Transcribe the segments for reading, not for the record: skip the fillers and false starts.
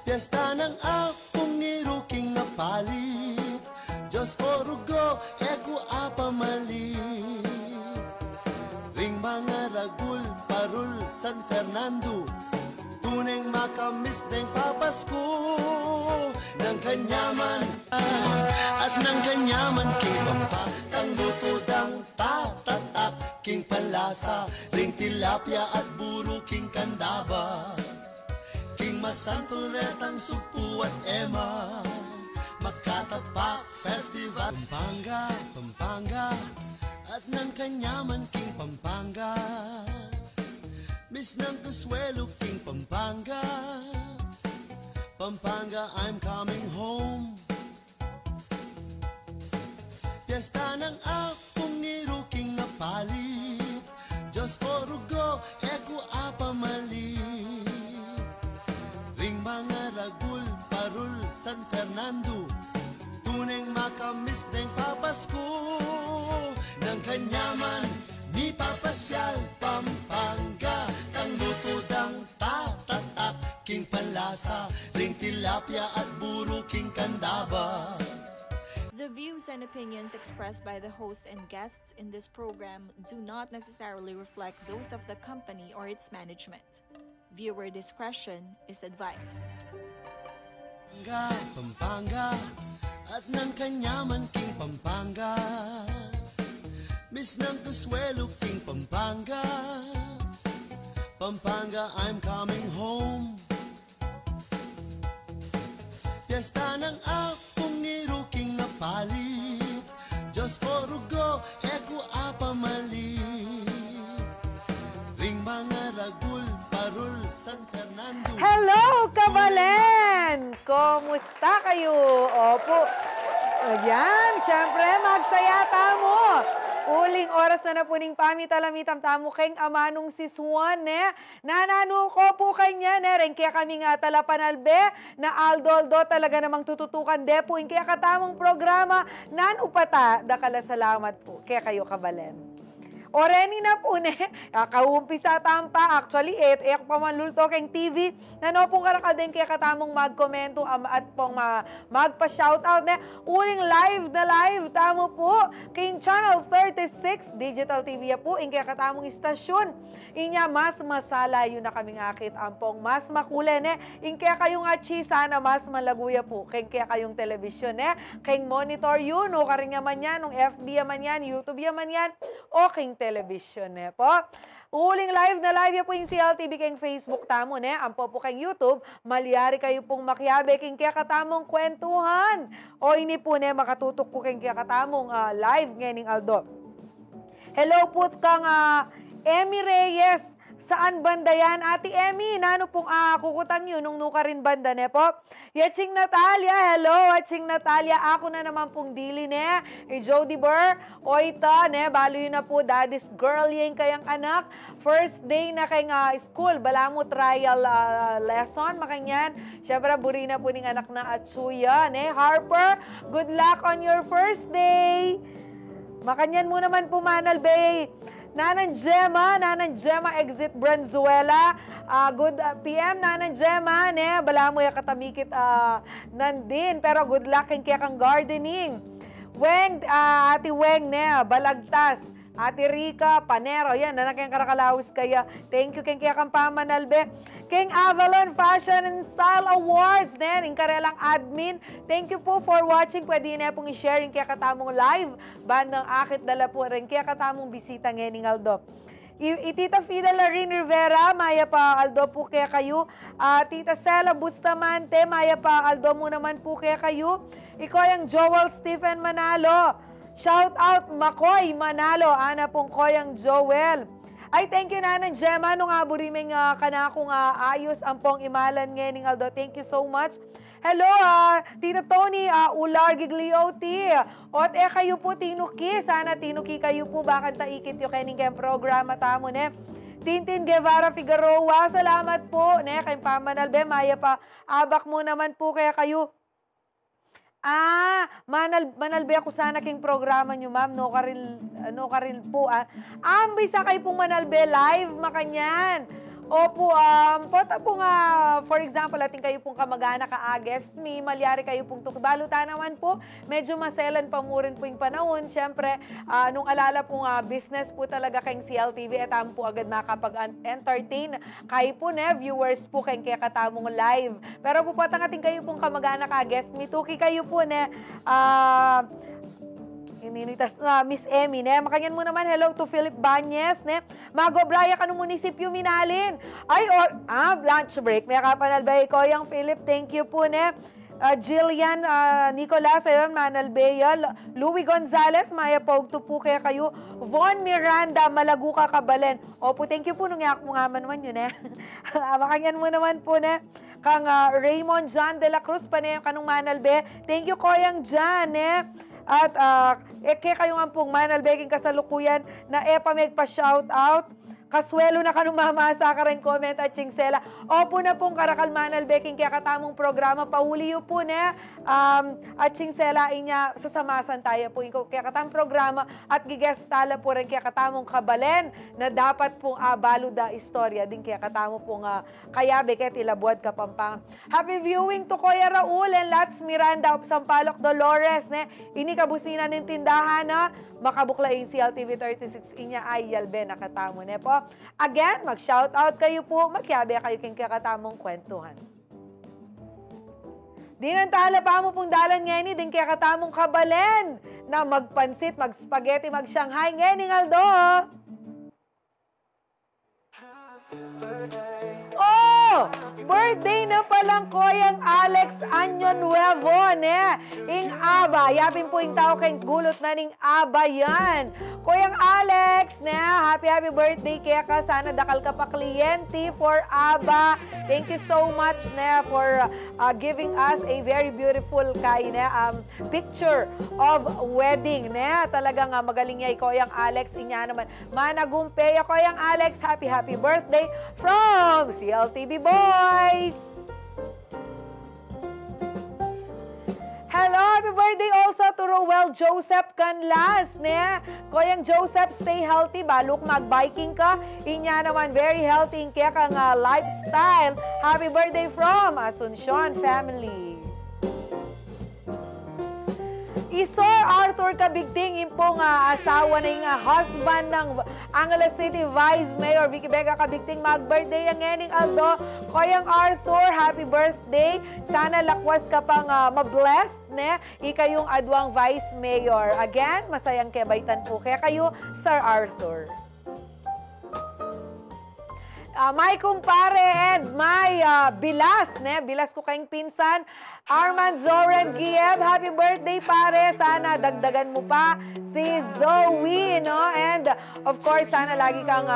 Piyesta ng akong iruking nga palit, Diyos ko rugo, eko apamalit. Ring mga ragul, parul, San Fernando, tuneng makamis deng papasko. Nang kanyaman at nang kanyaman, king pampatang lutudang tatatak, king palasa, ring tilapia at buro, king kandaba. King masantol retang supu at ema, Makatapak Festival. Pampanga, Pampanga, at ng kanyaman, king Pampanga. Miss ng Kasuelo, king Pampanga. Pampanga, I'm coming home. Piyesta ng akong iruking nga palit, Diyos ko rugo, eko apamalit. Ring mga ragul, parul, San Fernando, tuneng makamis deng papasko. Nang kanyaman, ni papasyal Pampanga, tang lutudang tatatak, king palasa, ring tilapia at buro, king kandaba. The views and opinions expressed by the host and guests in this program do not necessarily reflect those of the company or its management. Viewer discretion is advised. Pampanga, at ng kanyaman, king Pampanga. Miss ng Kasuelo, king Pampanga. Pampanga, I'm coming home. Piyesta ng akong iruking nga palit, Diyos ko rugo, eko apamalit. Ring mga ragul, parul, San Fernando. Hello, Kabalen! Kumusta kayo? Opo. Ayan, syempre, magsaya tamo. Uling oras na po ning pamitalamitam tamo keng amanong si Swan, nanano ko po kanya, ren kaya kami nga talapanalbe, na Aldoldo talaga namang tututukan depo, kaya katamong programa, nanupata, dakala salamat po, kaya kayo Kabalen. Oreni na po kaumpisa tampa, actually, ako pa manlulto keng TV, nano pong karakadeng kaya katamong magkomento at pong magpa-shoutout uling live na live, tamo po, keng Channel 36, Digital TV po, kaya katamong istasyon, inya mas masala yun na kaming akit, ampong mas makulen, kaya kayong achi, sana mas malaguya po, kaya kayong telebisyon, keng monitor yun, o karing yaman yan, ng FB yaman yan, YouTube yaman yan, o keng television po. Uling live na live po yung CLTV keng Facebook tamo ampo po keng YouTube, malyari kayo pong makiabe keng kaya katamong kwentuhan. O ini po makatutok po keng kaya katamong live ngayon Aldo. Hello po kang Emmy Reyes. Saan banda yan? Ate Emmy, nano pong kukutang yun nung nuka rin banda po? Yaching Natalia, hello, Yaching Natalia, ako na naman pong dili Jody Burr, o ita, balo yun na po, daddy's girl yung kayang anak, first day na kayong school, bala mo trial lesson, makanyan, syempre buri na po ning anak na Atsuya, Harper, good luck on your first day, makanyan mo naman po Manal Bay, Nanang Gemma exit Branzuela. Good PM, Nanang Gemma. Bala mo yung katamikit nandin. Pero good luck kaya kang gardening. Weng, Ate Weng, Balagtas. Ate Rica, Panero. Yan, nanak yung karakalawis kaya. Thank you kaya kang pamanalbe. King Avalon Fashion and Style Awards, yung karelang admin. Thank you po for watching. Pwede na pong i-share yung kaya katamong live. Bandang akit dala po rin kaya katamong bisita ngayon Aldo. Tita Fida Larin Rivera, maya pa Aldo po kaya kayo. Tita Sela Bustamante, maya pa Aldo mo naman po kaya kayo. Ikaw yung Joel Stephen Manalo. Shout out Makoy Manalo, ana pong koyang Joel. Ay, thank you Nanang Gemma, nung buriming kanakong ayos ang pong imalan ngayon Aldo. Thank you so much. Hello, Tita Tony, Ular Gigliotti. Ot kayo po tinuki, sana tinuki kayo po, bakit taikit yung kayong programa tamo Tintin Guevara Figueroa, salamat po. Kayong pamanalbe, maya pa, abak mo naman po kaya kayo. Manalbe ako sana king programa nyo, ma'am. No karil po. Ambay sa kayo pong manalbe live, makanyan. Opo, pota po nga, for example, ating kayo pong kamag-anak ka-agest, may malyari kayo pong tukibalutan naman po, medyo maselan pa mo rin po yung panahon. Siyempre, nung alala pong business po talaga kayong CLTV, etam po agad makapag-entertain. Kayo po na, viewers po kayong kaya katamong live. Pero po patang ating kayo pong kamag-anak ka-agest, may tuki kayo po na, ininitas na Miss Emmy, ne? Makanyan mo naman, hello to Philip Banyes, ne? Magobraya ka ng munisipyo Minalin. Ay, lunch break. May kapanalbay ko yung Philip, thank you po, ne? Jillian Nicolas, ayun, Manalbea, Louie Gonzalez, Maya Pogto po kaya kayo, Von Miranda, Malaguca, Kabalen. Opo, thank you po, nung yak mo nga man yun, eh. Makanyan mo naman po, ne? Kang Raymond John de la Cruz, panayang kanong Manalbe. Thank you, Koyang John, eh. At kaya kayo nga pong Manalbeking kasalukuyan na may pa-shoutout. Kaswelo na kanong mamasa ka rin comment at Chingsela. Opo na pong karakal Manalbeking kaya katamong programa. Pauliyo po na at Chingsela inya sasamasan tayo po. Kaya katamong programa at gigestala po rin kaya katamong kabalen na dapat pong balo da istorya din kaya katamo pong kayabe kaya tilabuad kapampangan. Happy viewing to Kuya Raul and Lats Miranda of Sampaloc Dolores. Ne? Ini kabusina ng tindahan na makabukla yung CLTV 36 inya ay yalbe nakatamo ne po. Again, mag-shoutout kayo po, magyabe kayo king kakatamong kwentuhan. Di nang tala pa mo pong dalan ngayon, din kaya katamong kabalen na magpansit, mag-spaghetti, mag-Shanghai ngayon, Aldo. Oh! Birthday na palang Koyang Alex Anyo Nuevo, ne? Ing aba, yapin po yung tao kayong gulot na ning aba yan. Koyang Alex, ne? Happy birthday kaya ka. Sana dakal ka pa kliyente for aba. Thank you so much, ne, for giving us a very beautiful picture of wedding, ne? Talagang magaling niya Koyang Alex. Inya naman, managumpeya Koyang Alex. Happy birthday from CLTV Boys! Hello, happy birthday also to Roel Joseph Canlas, ne? Koyang Joseph, stay healthy, balok mag-biking ka. Inya naman, very healthy, kaya kang lifestyle. Happy birthday from Asuncion family. Isor Arthur Kabigting, impong asawa na yung husband ng Angeles City Vice Mayor Vicky Vega Kabigting, mag-birthday ang Ening Aldo. Koyang Arthur, happy birthday. Sana lakwas ka pang ma-blessed, ne? Ika yung adwang Vice Mayor. Again, masayang kebaitan po kaya kayo, Sir Arthur. My kumpare and my bilas, ne? Bilas ko kayong pinsan. Armand Zoren Giev, happy birthday pare. Sana dagdagan mo pa si Zoe, no? And of course, sana lagi kang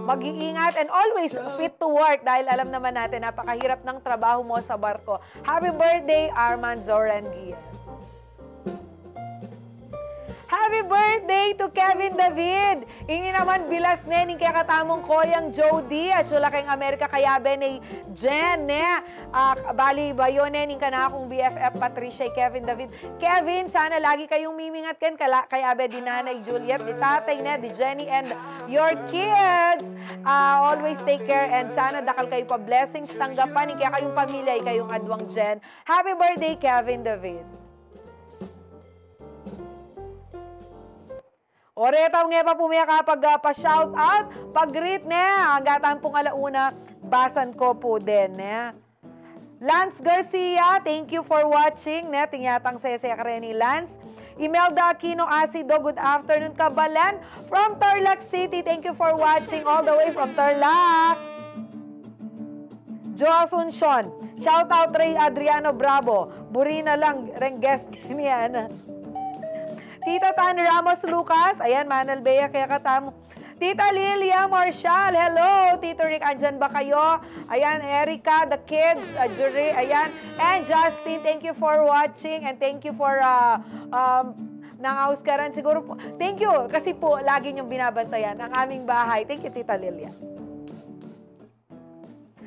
mag-iingat and always fit to work dahil alam naman natin, napakahirap ng trabaho mo sa barko. Happy birthday, Armand Zoren Giev. Happy birthday to Kevin David! Ini naman bilas nening kaya katamong Koyang Jody at sula kayong Amerika kayabe ni Jen, ne? Bali ba yun nening ka na akong BFF Patricia Kevin David. Kevin, sana lagi kayong mimingat kan kayabe di nanay Juliet, di tatay na, di Jenny and your kids. Always take care and sana dakal kayo pa blessings tanggapan kaya kayong pamilya, kayong adwang Jen. Happy birthday, Kevin David! Oreta nga pa pumiya kapag pa-shout out, pag-greet na, hanggang pong alauna, basan ko po din. Lance Garcia, thank you for watching. Tingyatang saya-saya ka rin ni Lance. Imelda Aquino Asido, good afternoon Kabalan from Tarlac City. Thank you for watching all the way from Tarlac. Joe Asuncion, shout out Ray Adriano Bravo. Burina lang, ring guest niyan. Tita Tan Ramos Lucas, ayan, Manalbea, kaya katamo. Tita Lilia Marshall, hello. Tito Rick, andyan ba kayo? Ayan, Erica, the kids, Jury, ayan. And Justin, thank you for watching and thank you for nang-auskaran. Siguro po, thank you, kasi po, lagi niyong binabantayan ang aming bahay. Thank you, Tita Lilia.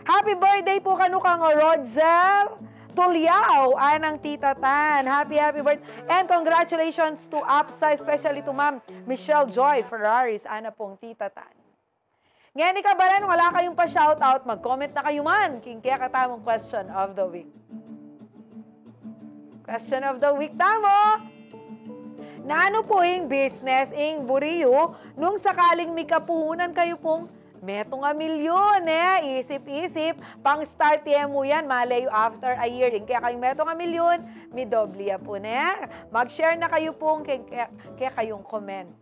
Happy birthday po kanukang Roger Tuliao, anang Tita Tan. Happy birthday. And congratulations to APSA, especially to Ma'am Michelle Joy Ferraris, ana pong Tita Tan. Ngayon ikabalan, wala kayong pa-shoutout, mag-comment na kayo man. Kaya katamong question of the week. Question of the week, tamo! Na ano po yung business, yung buriyo, nung sakaling may kapuhunan kayo pong meto nga milyon, isip-isip, pang start mo yan, malayo after a year. Kaya kayong meto nga milyon, may doble po na. Mag-share na kayo pong kaya kayong comment.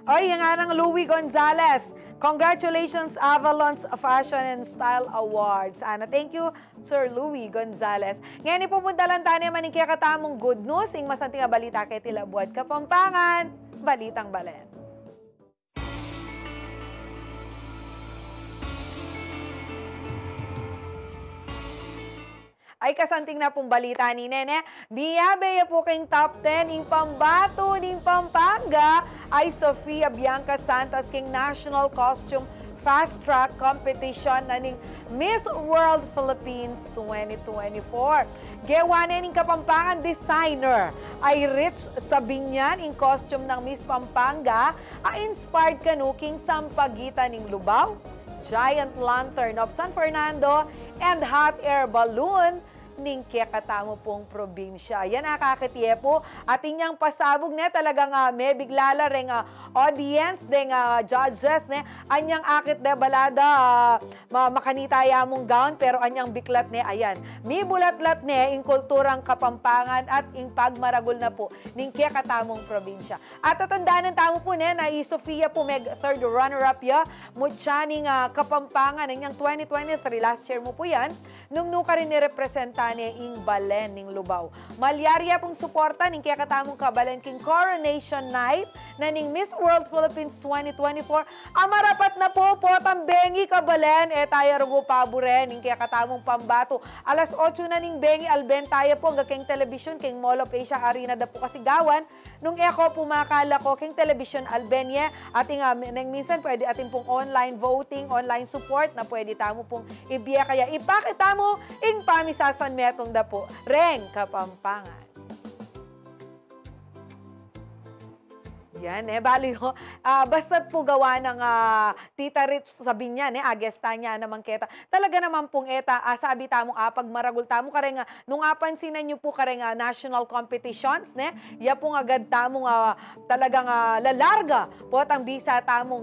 Oy, yung nga ng Louie Gonzalez. Congratulations, Avalon's Fashion and Style Awards. Ana, thank you, Sir Louie Gonzalez. Ngayon, ipupunta lang tayo naman yung katamong good news, yung masanting balita kay Tilabuat Kapampangan, Balitang Balen. Ay kasanting na pong balita ni Nene. Biyabeya po kayong top 10 ng pambato ng Pampanga ay Sofia Bianca Santos king National Costume Fast Track Competition na ning Miss World Philippines 2024. Gewa na ning Kapampangan designer ay Rich Sabinyan in costume ng Miss Pampanga ay inspired kanuking sampagitan ng Lubao, Giant Lantern of San Fernando, and hot air balloon ning katamo pong probinsya. Yan nakakatiye po. At inyang pasabog na talagang may biglala ring audience, ding judges, anyang akit na balada, makanitaya mong gown, pero anyang biklat ayan. May bulatlat in kulturang Kapampangan at ing pagmaragol na po ning katamong probinsya. At tatandaan ng tamo po na Sofia po may third runner-up mutya ning Kapampangan, anyang 2023, last year mo po yan, nung nuka rin nirepresenta niya ing Balen ning Lubao. Malyarya pong suporta ning kaya katamong kabalen king Coronation Night na ning Miss World Philippines 2024. Amarapat na po tambengi kabalen tayo rugo paboren ning kaya katamong pambato. Alas 8 na ning bengi alben tayo po hanggang king television king Mall of Asia Arena da po kasi gawan. Nung ako pumakala ko king television Albania ating minsan pwede ating pong online voting, online support na pwede tamo pong ibiya kaya ipakita mo ing pamisasan metong da po reng Kapampangan. Yan bali ho. Basta't po gawa ng Tita Rich sabi niya, agesta niya naman keta. Talaga naman pong sabi tamong pag maragul tamo kareng nung apansinan niyo po kareng national competitions, ya pong agad tamong talagang lalarga po ang bisa tamong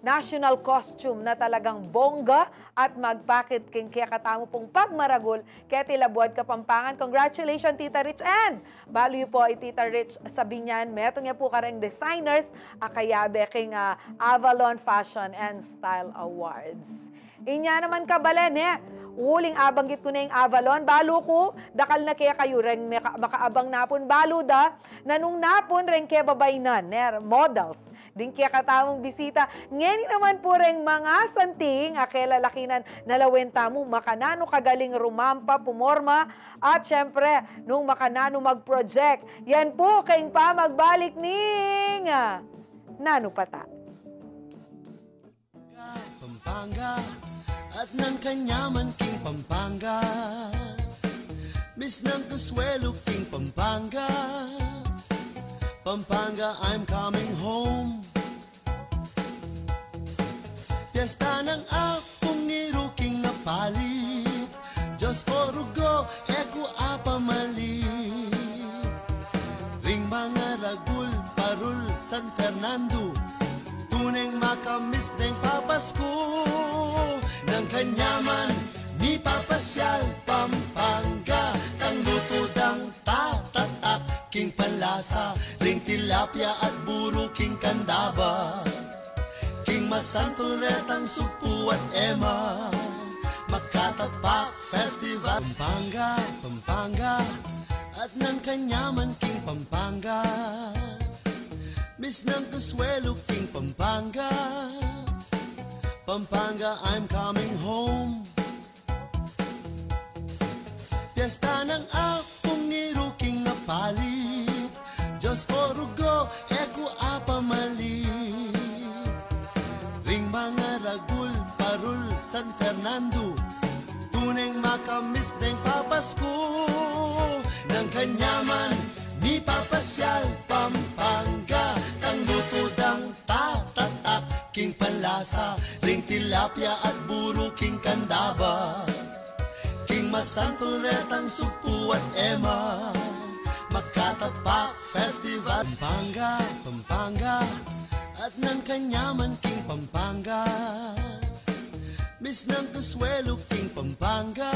national costume na talagang bongga at magpakit king kaya katamo pong pagmaragul kaya Tilabuat Kapampangan. Congratulations, Tita Rich, and value po ay Tita Rich sabi niyan, metong niya po kareng designers akayabe king Avalon Fashion and Style Awards. Inya naman kabalen uling abanggit ko na yung Avalon, balo ko, dakal na kaya kayo rin makaabang napon, balo da, na nung napon rin kaya babaynan, models, din kaya katamong bisita, ngayon naman po rin mga santing, akelalakinan nalawenta mo, makanano kagaling rumampa, pumorma, at syempre, nung makanano mag-project, yan po, kayong pa magbalik ning nano pata. Pampanga at ng kanyaman king Pampanga, Miss ng Kasuelo king Pampanga, Pampanga I'm coming home. Piyesta ng akong iruking na palit, Diyos ko rugo, eko apamalit. Ring mga ragul, parul, San Fernando, tuneng makamis ng papasko. Ng kanyaman, ni papasyal Pampanga, tang lutudang tatatak, king palasa, ring tilapia at buro king kandaba, king masantulretang supu at ema, Makatapak Festival. Pampanga, Pampanga, at ng kanyaman king Pampanga, Miss ng Kasuelo king Pampanga, Pampanga I'm coming home. Piyesta ng akong iruking na palit, Diyos ko rugo, eko apamalit. Ring mga ragul, parul, San Fernando, tuneng makamis ng papasko. Ng kanyaman, ni papasyal Pampanga, kang lutudang tatatak, king panlasa, ring tilapia at buro, king kandaba, king masantuletang supu at ema, Makatapak Festival, Pampanga, Pampanga, at ng kanyaman, king Pampanga, Miss ng Consuelo, king Pampanga,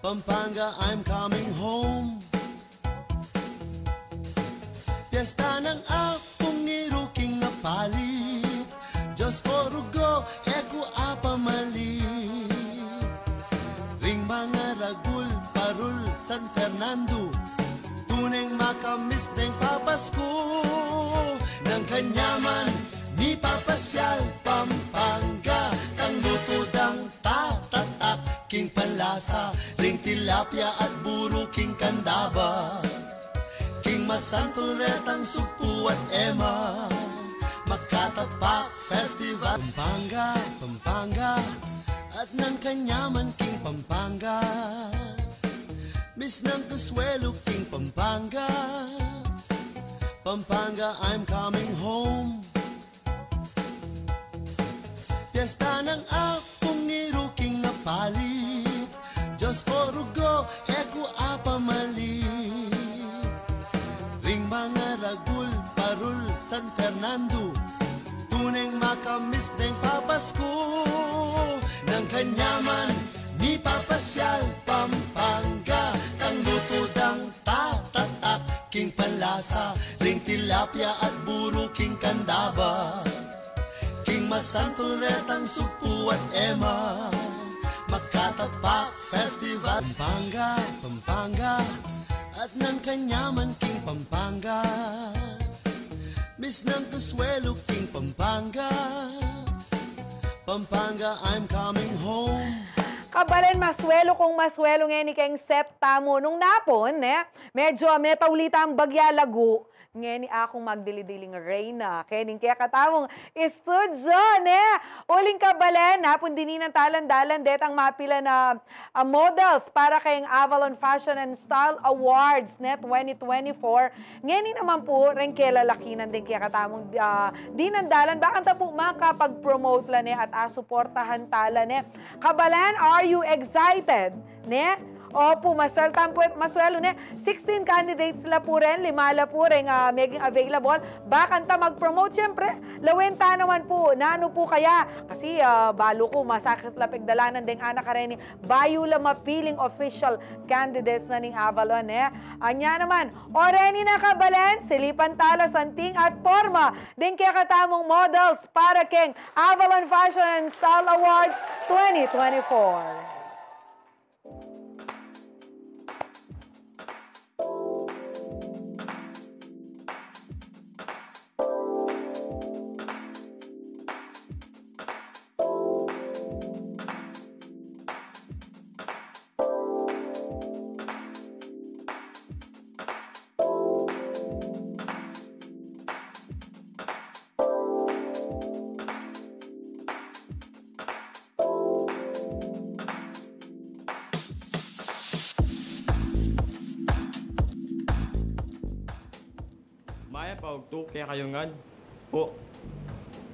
Pampanga, I'm coming home. Piyesta ng akong iruking nga palit, Diyos ko rugo, eko apamalit. Ring mga ragul, parul, San Fernando, tuneng makamis ng papasko. Ng kanyaman, ni papasyal, Pampanga, kang lutudang tatatak, king panlasa, ring tilapia at buro, king kandaba, king masantuletang supu at ema, Makatapak Festival, Pampanga, Pampanga, at ng kanyaman, king Pampanga, Miss ng Consuelo, king Pampanga, Pampanga, I'm coming home. Piyesta ng akong iruking nga palit, Diyos ko rugo, eko apamalit. Ring mga ragul, parul, San Fernando, tuneng makamis ng papasko. Ng kanyaman, ni papasyal, Pampanga, kang lutudang tatatak, king panlasa, ring tilapia at buro, king kandaba, king masantuletang supu at ema, Makatapak Festival, Pampanga, Pampanga, at ng kanyaman, king Pampanga, Miss ng Consuelo, king Pampanga, Pampanga, I'm coming home. Kabalen, maswelo kung maswelo ngayon ni keng set tamo. Nung napon, medyo metaulita ang bagya lagu. Ngayon ni akong magdilidiling reyna. Kening kaya katamong istudyo, Uling kabalen, napon dinin ang talandalan det ang mapila na models para kayong Avalon Fashion and Style Awards 2024. Ngayon naman po, rin kaya lalakinan din kaya katamong dinandalan. Bakit po makapag-promote la at asuportahan tala Kabalen, are you excited? Opo, maswelo 16 candidates la po rin, 5 la po rin maging available. Bakanta mag-promote, syempre, lawenta naman po, nano po kaya? Kasi balo ko, masakit la pigdalanan ding anak ka rin, bayo la mapiling official candidates na ning Avalon, Anya naman, oreni na kabalen, silipan tala, santing at forma, din kaya katamong models para keng Avalon Fashion and Style Awards 2024. Maya paugto kaya kayungan po.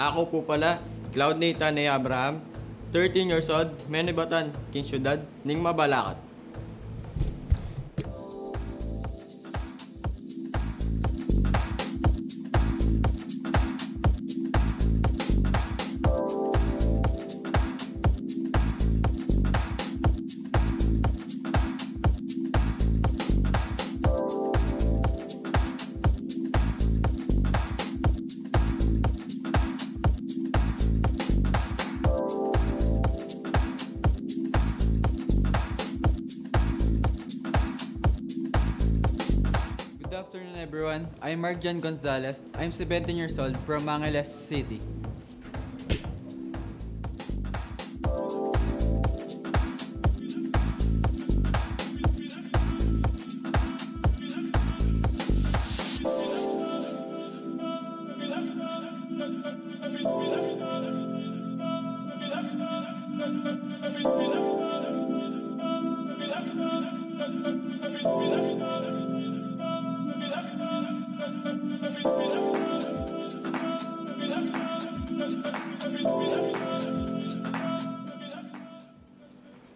Ako po pala, Cloud Nathan ni Abraham, 13 years old, Menibatan, King Syudad, ning Mabalacat. Good afternoon everyone, I'm Marjan Gonzalez. I'm 17 years old from Mangeles City.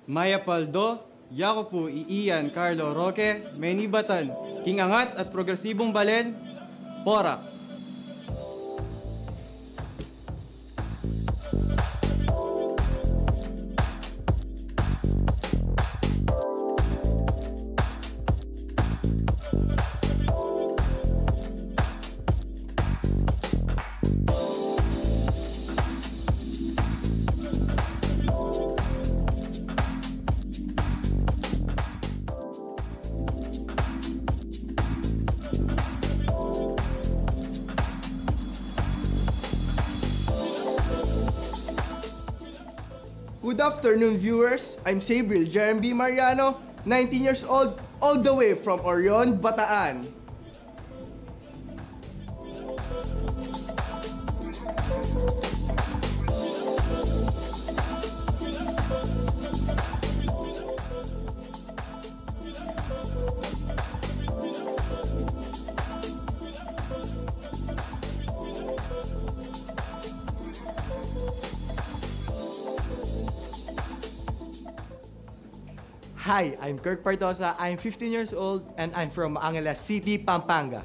Maya Paldo, Jacopo Ian Carlo Roque, Manny Batan, King Angat at Progresibong Balen, Porak. Good afternoon, viewers. I'm Sabril Jeremy Mariano, 19 years old, all the way from Orion, Bataan. Hi, I'm Kirk Partosa. I'm 15 years old and I'm from Angeles City, Pampanga.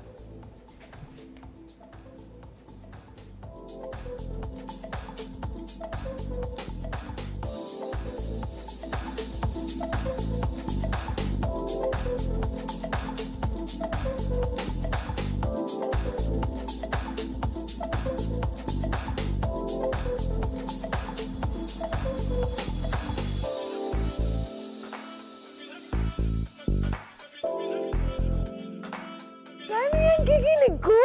Ano yan, kikilig ko?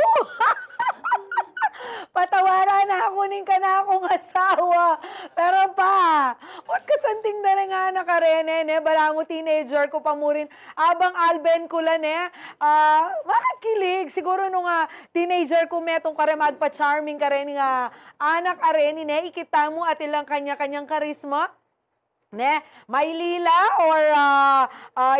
Patawaran na, kunin ka na akong asawa. Pero pa, what kasanting na nga na ka rin eh, bala mo teenager ko pa mo rin, abang alben ko lang makakilig. Siguro nung teenager ko metong ka rin, magpa-charming ka rin nga anak ka rin, ikita mo at ilang kanya-kanyang karisma. May lila or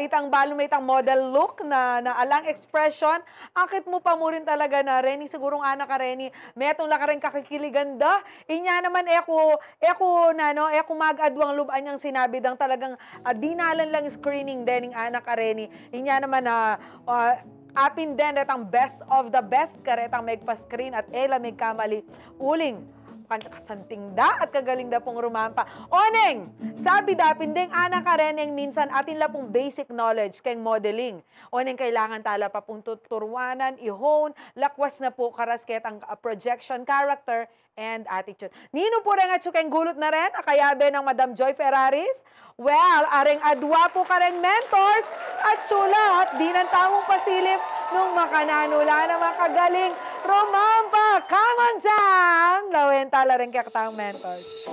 itang balo may itang model look na alang expression, akit mo pa mo rin talaga na Reni, sigurong anak ka Reni, metong la ka rin kakikiliganda. Inya naman eko mag-adwang lubaan niyang sinabi dang talagang dinalan lang screening din ng anak ka Reni. Inya naman apin din retang best of the best ka retang magpa-screen at ela may kamali uling kasanting da at kagaling da pong rumampa. Oneng, sabi da, pindeng anak ka rin minsan atin la pong basic knowledge kayong modeling. Oneng, kailangan tala pa pong tuturwanan, i-hone, lakwas na po karasketang projection, character, and attitude. Nino po rin at sukeng gulot na rin, akayabe ng Madam Joy Ferraris? Well, aring adwa po ka rin mentors at chula at di ng tamong pasilip nung makananula na makagaling rumampa. Come on down! Lawin tala rin kaya katang mentors.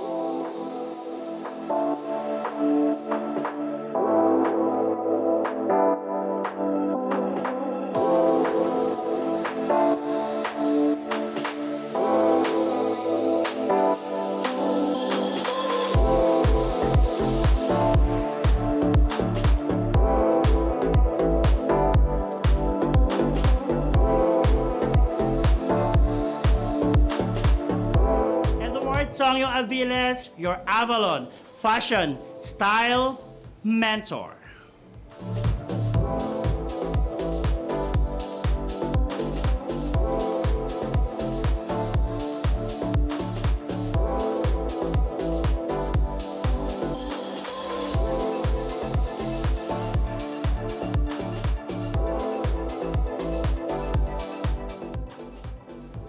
Song yung Aviles, your Avalon Fashion Style Mentor.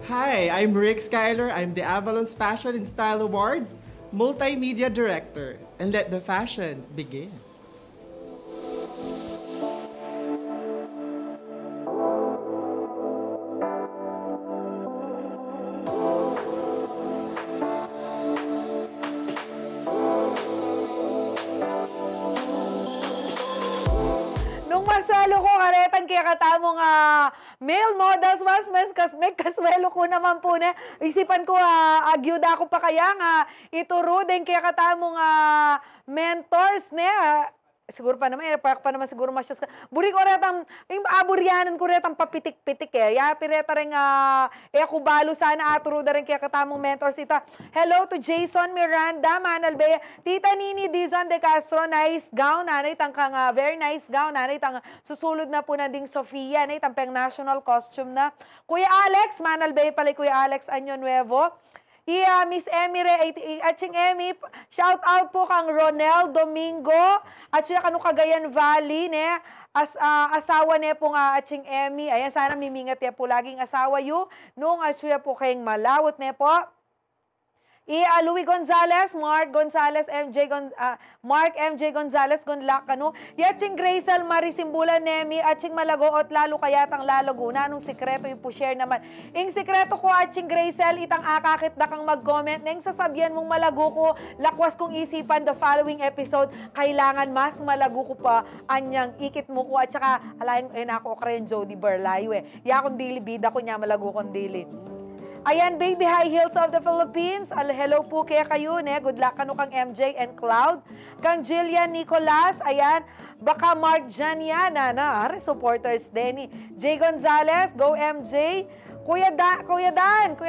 Hi, I'm Rick Schuyler. I'm the Avalon's Fashion and Style Awards Multimedia Director. And let the fashion begin. Masalo ko karetan kaya katamong male models was may kaswelo ko naman po na isipan ko agyuda ko pa kaya nga ituro din kaya katamong mentors siguro pa naman, pa naman siguro masyas ka. Buri ko retang, yung aburyanan ko retang papitik-pitik Ya, pireta rin ako balo sana aturo da rin kaya katamong mentors ita. Hello to Jason Miranda, Manalbea, Tita Nini Dizon de Castro, nice gown, nanay tangkang very nice gown, nanay tang susulod na po na ding Sofia, nanay tampeng national costume na. Kuya Alex, Manalbea pala Kuya Alex Anyo Nuevo. Miss Emmy Aching Emmy, shout out po kang Ronel Domingo at siya kanu Cagayan Valley ne asawa ne po nga Aching Emmy. Ayan sana mimingat ya po laging asawa yu nung at siya po kayong malawot ne po. Louis Gonzalez, Mark Gonzalez, Mark MJ Gonzalez, Gunlak, Yaching Grazel, Marisimbulan, Nemi, Aching Malagoot, lalo kayatang lalaguna, nung sikreto yung share naman. Ing sikreto ko, Aching Grazel, itang akakit na kang mag-comment, neng sasabihan mong malago ko, lakwas kong isipan the following episode, kailangan mas malago ko pa, anyang ikit mo ko, at saka, alayin ako karen Jody Berlayo Ya kong dili, bida ko niya, malago kong dili. Ayan, Baby High Heels of the Philippines. Hello po kaya kayo, ne? Good luck kang MJ and Cloud. Kang Jillian Nicolas, ayan. Baka Mark Jania, supporters Denny. Jay Gonzalez, go MJ. Kuya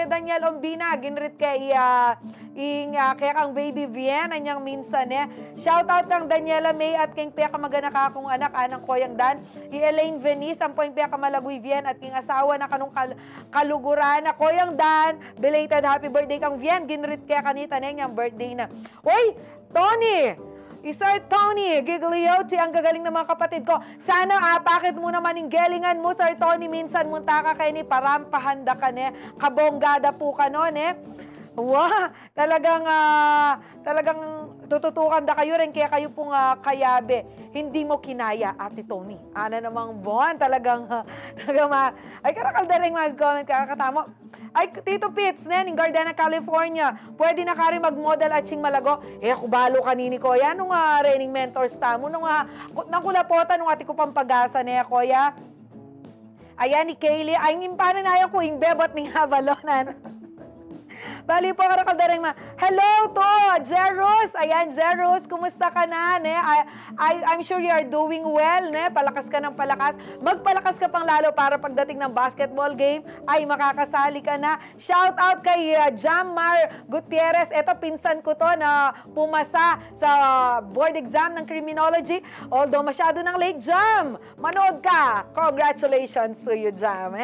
Daniel Ombina, ginrit kay kaya kang Baby Vien, anyang minsan Shout out kang Daniela May at king piya ka maganak akong anak, anang Koyang Dan. Elaine Venice, ang poing piya ka Malagoy Vien at king asawa na kanong kaluguran na Koyang Dan. Belated happy birthday kang Vien, ginrit kaya kanita yung birthday na. Uy, Tony! Sir Tony Gigliotti, ang gagaling ng mga kapatid ko. Sana pakit mo naman yung galingan mo, Sir Tony. Minsan munta ka kayo ni parampahanda ka kabonggada po ka Wow, talagang tututukan da kayo rin kaya kayo pong kayabe. Hindi mo kinaya, Ate Tony. Ana namang buwan, talagang ay karakal da rin mag-comment kakatamo. Ay, Tito Pitts, in Gardena, California. Pwede na ka rin mag-model at sing malago. Kubalo kanini ko. Yan, nung training mentors tamo. Nung kulapota, nung ati ko pang pag-asa kuya. Ayan, ni Kaylee. Ay, paano na yan ko, yung bebot ng Havalonan. Bali po karakal hello to Zeros. Ayan, Zeros, kumusta ka na? I'm sure you are doing well. Palakas ka ng palakas. Magpalakas ka pang lalo para pagdating ng basketball game ay makakasali ka na. Shout out kay Jammar Gutierrez. Ito, pinsan ko to na pumasa sa board exam ng criminology. Although masyado ng late, Jam, manood ka. Congratulations to you, Jam.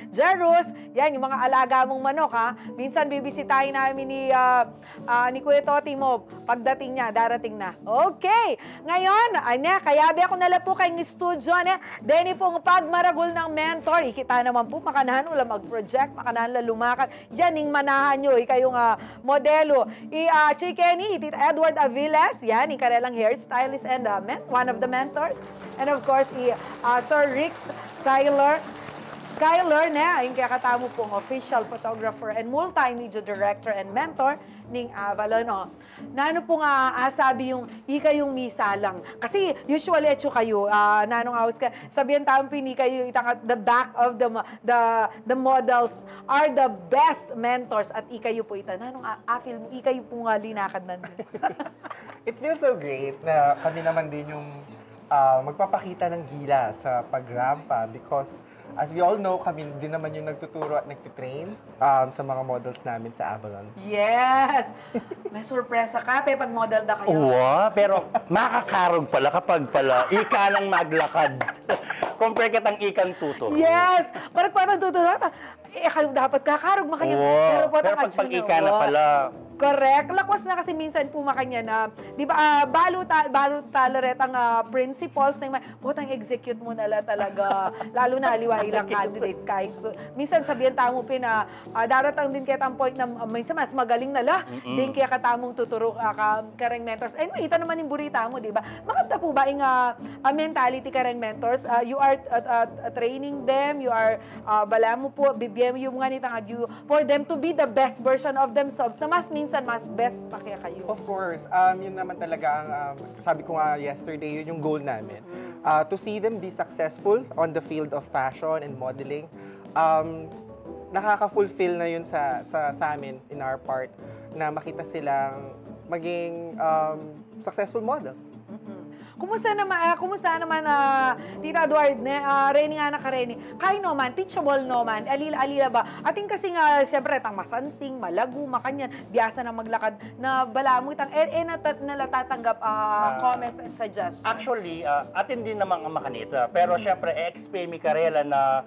Zeros, yan yung mga alaga mong manok Minsan bibisitahin namin ni Kuya Toti mo pagdating niya, darating na. Okay. Ngayon, kayabi ako nala po kayong studio Deni pong pagmaragol ng mentor. Ikita naman po, makanahan ulam mag-project, makanahan la lumakan. Yan, ning manahan nyo, kayong modelo. Chikeni, Tita Edward Aviles, yan, karelang hairstylist and one of the mentors. And of course, Sir Rick Skyler, yung kakatamo pong official photographer and multimedia director and mentor ning Avalon. Nano pong asabi yung yung misalang. Kasi usually kayo, nanong house ka, sabihan taong pini kayo itang at the back of the models are the best mentors at ikayo po ita. Nanong afil mo, ikayo po nga linakad man. It feels so great na kami naman din yung magpapakita ng gila sa pagrampa because as we all know, kami din naman yung nagtuturo at nagtitrain sa mga models namin sa Avalon. Yes! May sorpresa ka, pag model na kayo. Oo, pero makakarog pala kapag ika lang maglakad. Compare kitang ikang tuturo. Yes! Parang tuturo. Kayo dapat kakarog makanya. Pero pag ika na pala. Correct. Lakwas na kasi minsan po makanya na, di ba, balo talaret ang principles na putang execute mo nala talaga. Lalo na aliwa ilang candidates. Kahit, minsan sabihan tamo na daratang din kaya ang point na minsan mas magaling nala. Din kaya katamong tuturo kareng mentors. Anyway, ito naman yung burita mo, di ba? Makapta po ba yung mentality kareng mentors? You are training them, you are, bala mo po, bibigyan yung mga nitang for them to be the best version of themselves na mas minsan mas best pa kaya kayo. Of course. Yun naman talaga ang, sabi ko nga yesterday, yun yung goal namin. To see them be successful on the field of fashion and modeling. Nakaka-fulfill na yun sa amin in our part na makita silang maging successful model. Kumusta naman Tita Edward, Reni nga na ka Reni. Kay naman, teachable naman, alila ba? Ating kasi nga, syempre, tang masanting, malagu, makanyan, biyasa na maglakad, na bala mo itang, nalatatanggap comments and suggestions. Actually, atin din naman ang makanita. Pero syempre, explain mi karela na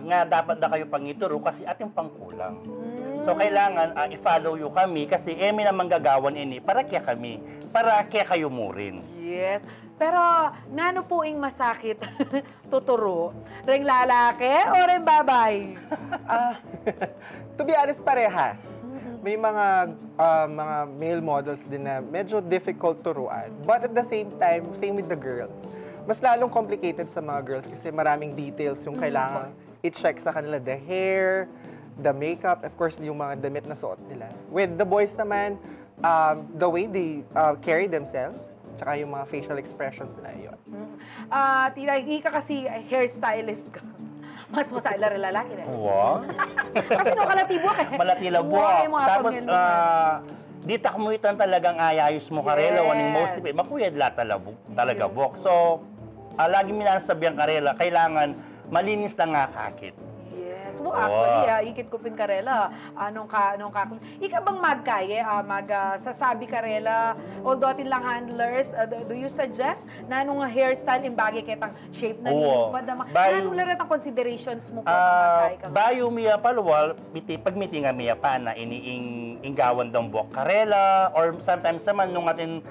nga dapat na kayo pangituro kasi ating pangkulang. So, kailangan i-follow you kami kasi may namang gagawan ini para kaya kami, para kaya kayo mo rin. Yes. Pero, nano po ing masakit tuturo? Ring lalaki o ring babay? To be honest, parehas. May mga male models din na medyo difficult turuan. But at the same time, same with the girls. Mas lalong complicated sa mga girls kasi maraming details yung kailangan i-check sa kanila. The hair, the makeup, of course, yung mga damit na suot nila. With the boys naman, the way they carry themselves, tsaka yung mga facial expressions nila, yun. Tita, ika kasi hairstylist ka. Mas mo sa lalaki na. Wow. Kasi no kalatibo ka. Malatilabuak. Tapos, dita kumuitan talagang ayayos mo karela, waning mostly, makuyad talaga buhok. So, lagi minasabi ang karela, kailangan malinis na nga kakit. Yes. Mo actually, ikit ko pin karela. Anong ika bang sasabi karela, although atin lang handlers, do you suggest na anong hairstyle imbagi kitang shape na nilo? Anong larat ang considerations mo kung magkaya ka? Bayo miya palwal, pag meeting miya pa na iniinggawan ng buhok karela, or sometimes naman nung atin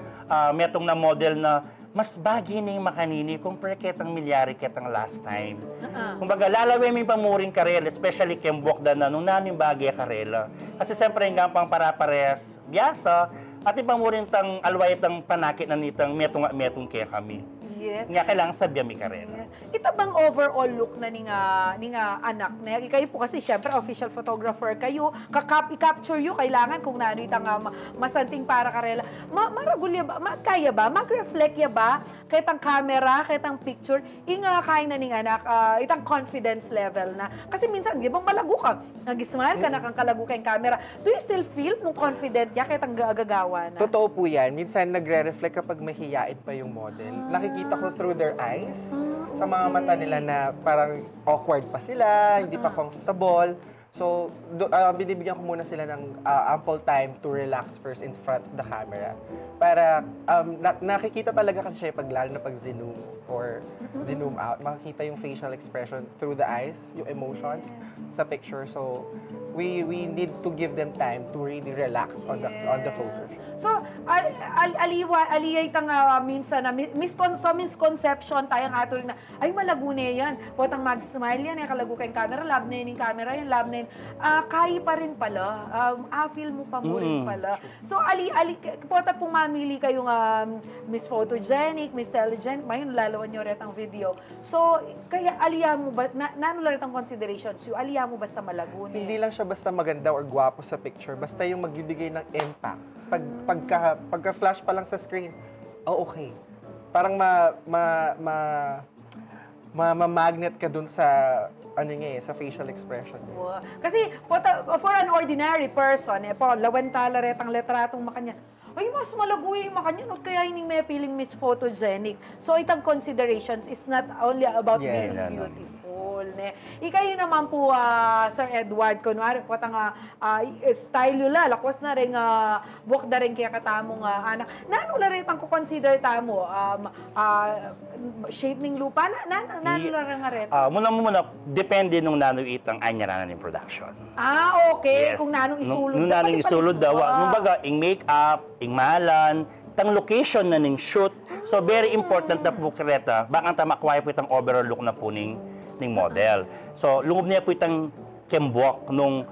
metong na model na mas bagay na yung makanini kung ketang milyari ketang last time. Kumbaga, lalawin mo yung pamuring karela, especially kayong buwak na nung namin bagay karela. Kasi siyempre, hanggang pang para-parehas, biyasa, at yung pamuring tang alway tang panakit na nitang metong kaya kami. Yes. Nga kailangan sabihan mi karela. Yes. Ito bang overall look na ninga anak na? Kayo po kasi syempre official photographer kayo. I-capture you kailangan kung naano itang masanting para karela. Maragulya ba? Kaya ba? Mag-reflect ya ba? Kahit ang camera, kahit ang picture, kain na ning anak, itang confidence level na. Kasi minsan, di ba malago ka? Nag-smile ka na kang kalago ka yung camera. Do you still feel mong confident ya kahit ang gagawa na? Totoo po yan. Minsan nagre-reflect kapag mahihiyain pa yung model. Nakikita ko through their eyes, sa mga mata nila na parang awkward pa sila, hindi pa comfortable. So, binibigyan ko muna sila ng ample time to relax first in front of the camera. Para nakikita talaga kasi siya lalo na pag zoom or zoom out, makikita yung facial expression through the eyes, yung emotions sa picture. So, we need to give them time to really relax on the photo. So, aliyay tang minsan na misconception tayong ato rin na, ay malago na yan. Potang mag-smile yan, kalago kayong camera, love na yun yung camera, yung love na yun. Kaya pa rin pala. Feel mo pa mo rin pala. So, pota pong mamili kayong Miss Photogenic, Miss Telegenic, mayon lalawan nyo rin ang video. So, kaya aliya mo ba, nanula rin ang considerations yung aliya mo basta malago na? Hindi lang siya basta maganda or gwapo sa picture, basta yung magbibigay ng impact. Pagka-flash pa lang sa screen, okay. Parang ma-magnet ka dun sa sa facial expression. Wow. Kasi for an ordinary person, lawantala retang letratong makanya. Ay, mas malago yung makanya, no? Kaya hindi may feeling Miss Photogenic. So, itang considerations is not only about being beautiful. Ikayo naman po, Sir Edward, kunwari, potang style yun lakwas na rin, buwak na rin kaya katamong anak. Nano na rin ang kukonsider tamo? Shape ng lupa? Nano na rin nga rin? Muna, depende nung nano itang anyaranan ng production. Okay. Yes. Kung nanong isulod. Nung nanong isulod daw. Nung baga, ing make-up, ing malan, tang location na ning shoot. So, very important na po kreta. Bakang tamakwaya po itang overall look na po ning model. So, lungub niya po itang kembok nung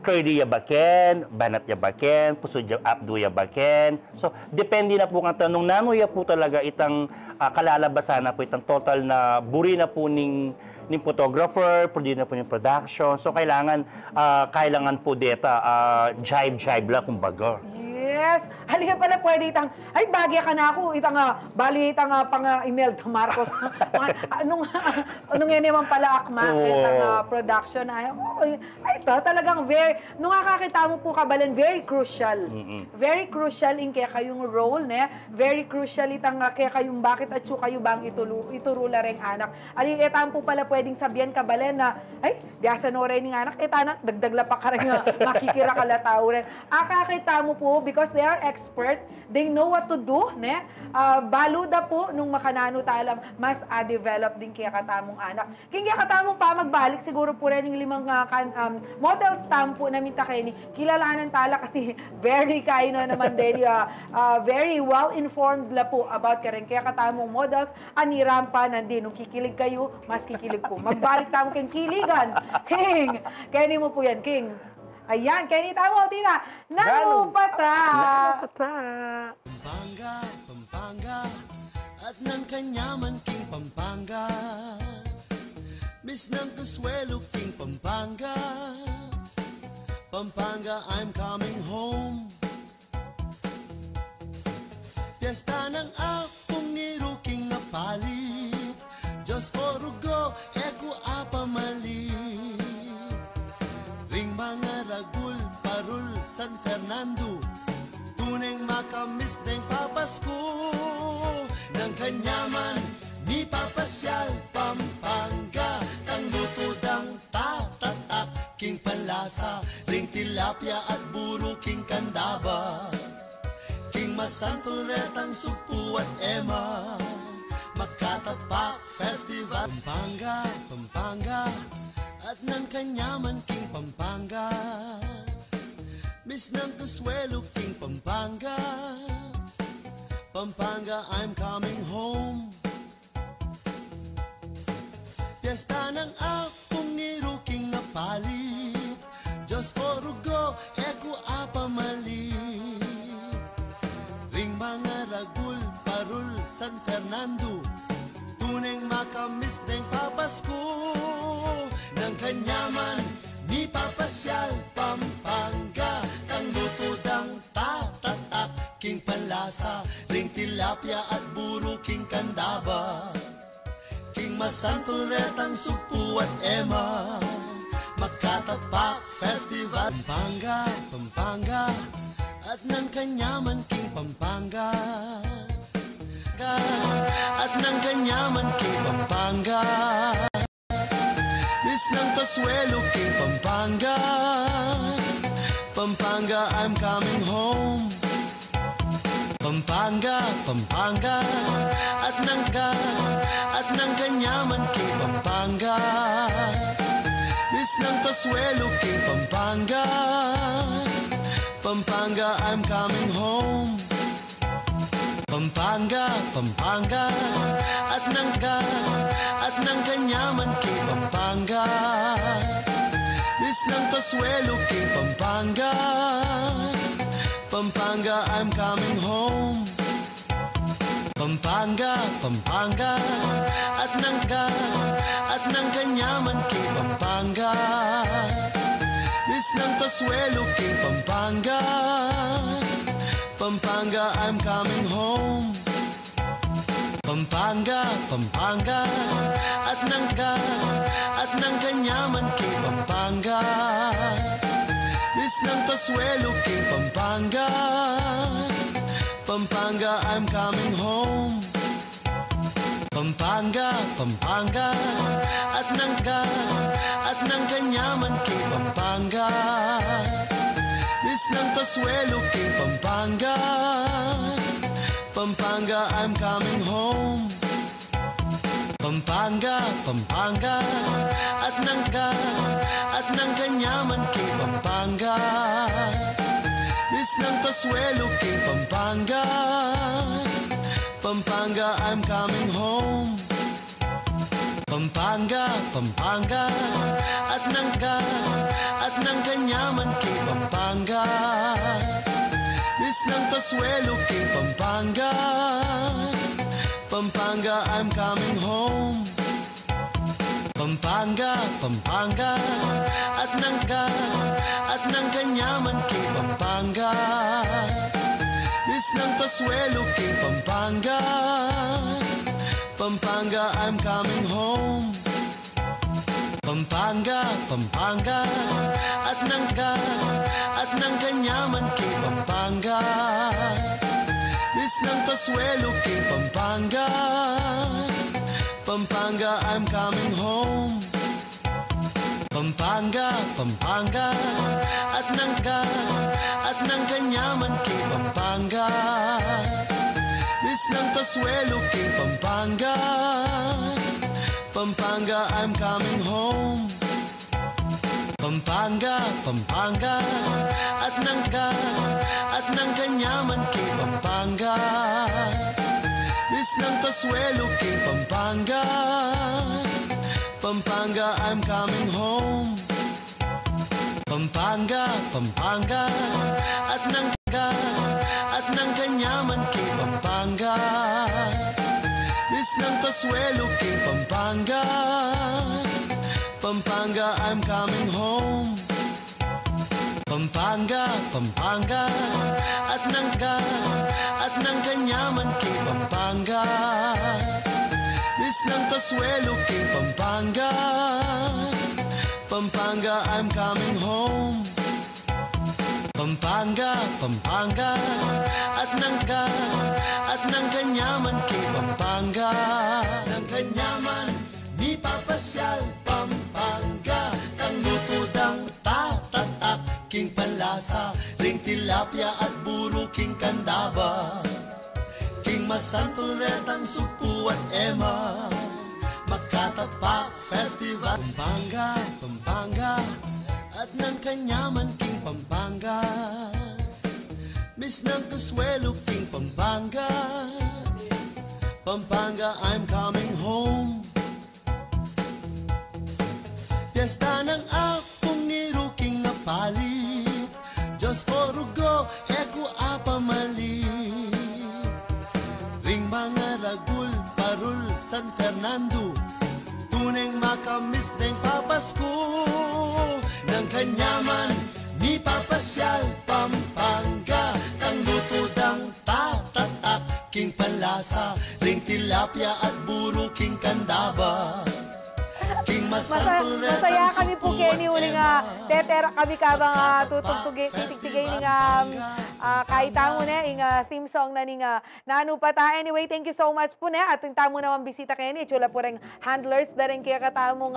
curly yabaken, banat yabaken, pusod abdo yabaken. So, depende na po nga tanong nanuya po talaga itang kalalabasan na po itang total na buri na po ning photographer, produce na po yung production. So, kailangan po deta, jibe lang kumbaga. Yes. Yes. Halika pala pwede itang, ay bagya ka na ako, itang, bali itang pang-Imelda Marcos. Anong yan naman pala akma, itang production. Ay, ito talagang nung nakakita mo po Kabalen, very crucial. Very crucial in kaya kayong role, ne? Very crucial itang kaya kayong bakit at kayo bang iturula rin anak. Ali, etan po pala pwedeng sabihan Kabalen na, ay, diasa no rin ng anak, etanak, dagdagla pa ka rin makikira kalatao rin. Kakita mo po, because they are expert, they know what to do, ne? Baluda po, nung makanano talam, mas develop din kaya katamong anak. Kaya katamong pa magbalik, siguro po rin yung 5 model stamp po namin takeni, kilalanan tala kasi very kaino naman din, very well-informed la po about kaya katamong models, aniram pa nandin, nung kikilig kayo, mas kikilig ko. Magbalik tamo kayong kiligan. King, kaya mo po yan, King. Ayan, kaya tamo, Tina. Nanupata. Pampanga, Pampanga, at ng kanyaman King Pampanga. Miss ng Kasuelo King Pampanga. Pampanga, I'm coming home. Piyesta ng akong iruking na palit. Diyos ko rugo, eko apamalit. Ring mga ragul, parul, San Fernando. Tuneng makamis ng papasko. Ng kanyaman, ni papasyal, Pampanga. Tang luto dang tatatak, King Palasa. Ring tilapia at buro, King Kandaba. King Masantol, retang supu at ema. Makatapak Festival. Pampanga, Pampanga, at ng kanyaman King Pampanga. Miss ng Kasuelo King Pampanga. Pampanga, I'm coming home. Piyesta ng akong iruking na palit. Diyos ko rugo, eko apamalit. Ring mga ragul, parul, San Fernando. Tuneng makamis ng papasko. Ng kanyaman, ni papasyal, Pampanga. Tang luto dang tatatak, King Palasa. Ring tilapia at buro, King Kandaba. King Masantol, retang supu at ema. Makatapak Festival. Pampanga, Pampanga, at ng kanyaman King Pampanga. At ng kanyaman King Pampanga. Miss ng Kasuelo King Pampanga. Pampanga, I'm coming home. Pampanga, Pampanga, at ng kanyaman King Pampanga. Miss ng Kasuelo King Pampanga. Pampanga, I'm coming home. Pampanga, Pampanga, at ng kanyaman King Pampanga. Miss ng Kasuelo King Pampanga. Pampanga, I'm coming home. Pampanga, Pampanga, at ng kanyaman King Pampanga. Miss ng Kasuelo King Pampanga. Pampanga, I'm coming home. Pampanga, Pampanga, at ng kanyaman King Pampanga. Miss ng Kasuelo King Pampanga. Pampanga, I'm coming home. Pampanga, Pampanga, at ng kanyaman King Pampanga. Miss ng Kasuelo King Pampanga. Pampanga, I'm coming home. Pampanga, Pampanga, at ng kanyaman King Pampanga. Miss ng Kasuelo King Pampanga. Pampanga, I'm coming home. Pampanga, Pampanga, at ng kanyaman King Pampanga. Miss ng Kasuelo King Pampanga. Pampanga, I'm coming home. Pampanga, Pampanga, at ng kanyaman King Pampanga. Miss ng Consuelo King Pampanga. Pampanga, I'm coming home. Pampanga, Pampanga, at ng kanyaman King Pampanga. Miss ng Consuelo King Pampanga. Pampanga, I'm coming home. Pampanga, Pampanga, at ng kanyaman King Pampanga. Miss ng Consuelo King Pampanga. Pampanga, I'm coming home. Pampanga, Pampanga, at ng kanyaman King Pampanga. Miss ng Consuelo King Pampanga. Pampanga, I'm coming home. Pampanga, Pampanga, at ng kanyaman King Pampanga. Miss ng Consuelo King Pampanga. Pampanga, I'm coming home. Pampanga, Pampanga, at ng kanyaman King Pampanga. Miss ng Consuelo King Pampanga. Pampanga, I'm coming home. Pampanga, Pampanga, at ng kanyaman King Pampanga. Ng kanyaman, ni papasyal Pampanga. Tang lutudang tatatak King Panlasa, ring tilapia at buro King Kandaba. King Masanturetang Supu at Emma, Makatapak Festival. Pampanga, Pampanga, at ng kanyaman King Pampanga. Miss ng Consuelo King Pampanga. Pampanga, I'm coming home. Piyesta ng akong niro King Apalit, Diyos ko rugo, eko apamalit. Ring mga ragul, parul, San Fernando, tuneng makamis ng papasko. Ng kanyaman, ni papasyal Pampanga. Tang lutudang tatatak King Panlasa, ring tilapia at buro King Kandaba. King Masaya kami po, Kenny, uling tetera kami kabang tutugtugin, titigtigay ni kahit tamo na, yung theme song na ning nanupata. Anyway, thank you so much po na. At yung tamo naman bisita, Kenny. Chula po rin handlers na rin kaya katamo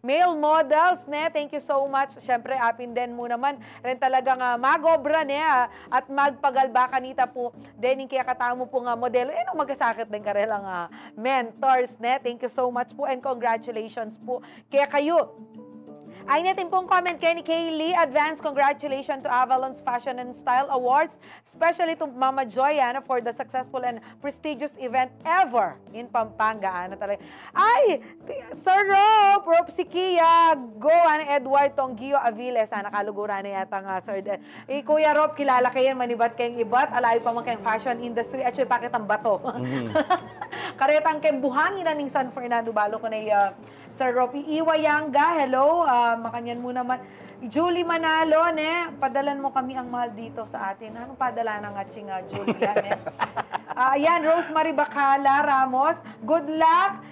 male models na. Thank you so much. Siyempre, apin din mo naman rin talagang magobra na at magpagalba kanita po. Then, yung kaya katamo po modelo. Nung magkasakit din karelang mentors na. Thank you so much po and congratulations po kaya kayo. Ay natin pong comment kay ni Kaylee. Advance congratulations to Avalon's Fashion and Style Awards, especially to Mama Joy for the successful and prestigious event ever in Pampanga. Talaga. Ay, Sir Rob, Rob Sikia, go, Edward Tonggio Aviles. Nakaluguran na yata nga, Sir. Kuya Rob, kilala kayo, manibat kayong ibat, alayo pa man kayong fashion industry, at pakit ang bato. Karetang kayong buhangin na ning San Fernando, balo ko na Sir Ropi Iwayanga, hello. Makanyan mo naman. Julie Manalo, padalan mo kami ang mahal dito sa atin. Anong padala ng ating Julie? Ayan, Rosemary Bacala Ramos. Good luck.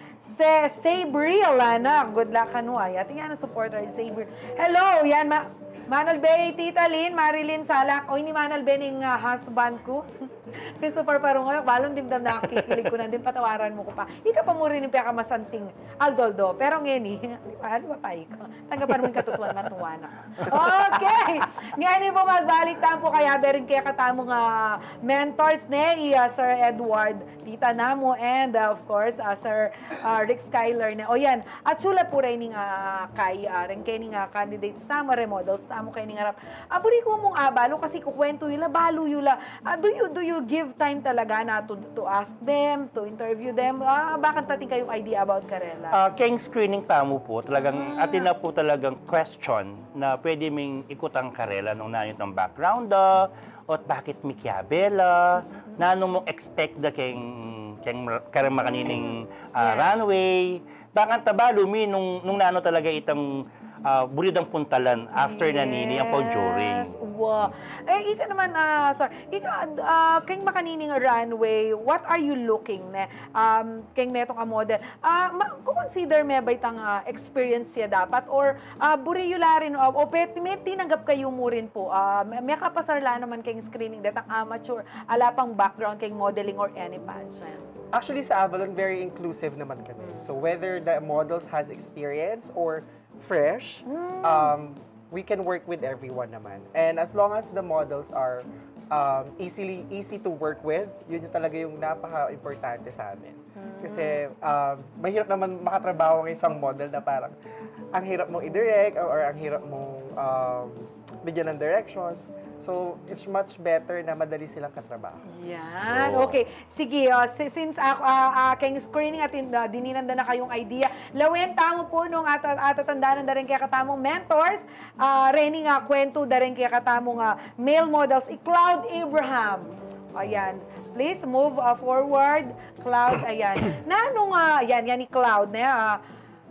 Sabril, good luck kanu. Ating yan ang supporter, Sabril. Hello, yan. Manal Bay, Tita Lynn, Marilyn Salak. Oy, ni Manal Bay ng husband ko. Christopher Parungoy, balong dimdam na kikilig ko na din, patawaran mo ko pa. Ika pa mo rin yung pinakamasanting Aldoldo. Pero ngeni, ano ba pa ikaw? Tanggapan mo yung katutuan matuwan ako. Okay! Ngayon po magbalik po kaya berin kaya katamong mentors Sir Edward, Tita Namo, and of course, Sir Rick Skyler. O yan, at sula po rin kay rin kayo candidates na remodels na mo kayo harap. Aburi ko mong abalo kasi kukwento yula, balo yula. Do you give time talaga na to ask them, to interview them? Bakit tating kayong idea about Karela? Kayong screening tamo po, talagang atin na po talagang question na pwede ming ikot ang Karela nung nanit ng background o bakit Mikiabela, na nung mong expect da kayong karama kanining runway, bakit tabalo nung nano talaga itang bulid ang puntalan after na nini ang pag-juring. Wow. Ika naman, keng makanining runway, what are you looking na? Keng metong ka model. Consider me ba itang experience siya dapat? Or buri yula rin, o may tinanggap kayo mo rin po. May kapasarla naman keng screening datang amateur, ala pang background keng modeling or any pageant. Actually, sa Avalon, very inclusive naman kami. So whether the models has experience or fresh, we can work with everyone naman. And as long as the models are easy to work with, yun yung talaga yung napaka-importante sa amin. Kasi mahirap naman makatrabaho ng isang model na parang ang hirap mong i-direct or ang hirap mong bigyan ng directions. So, it's much better na madali silang katrabaho. Yan. Okay. Sige, since aking screening at dininanda na kayong idea, lawin tamo po nung atatandaan na rin kaya katamong mentors, Reni nga kwento na rin kaya katamong male models, Cloud Abraham. Ayan. Please move forward. Cloud, ayan. Nanong, yan ni Cloud na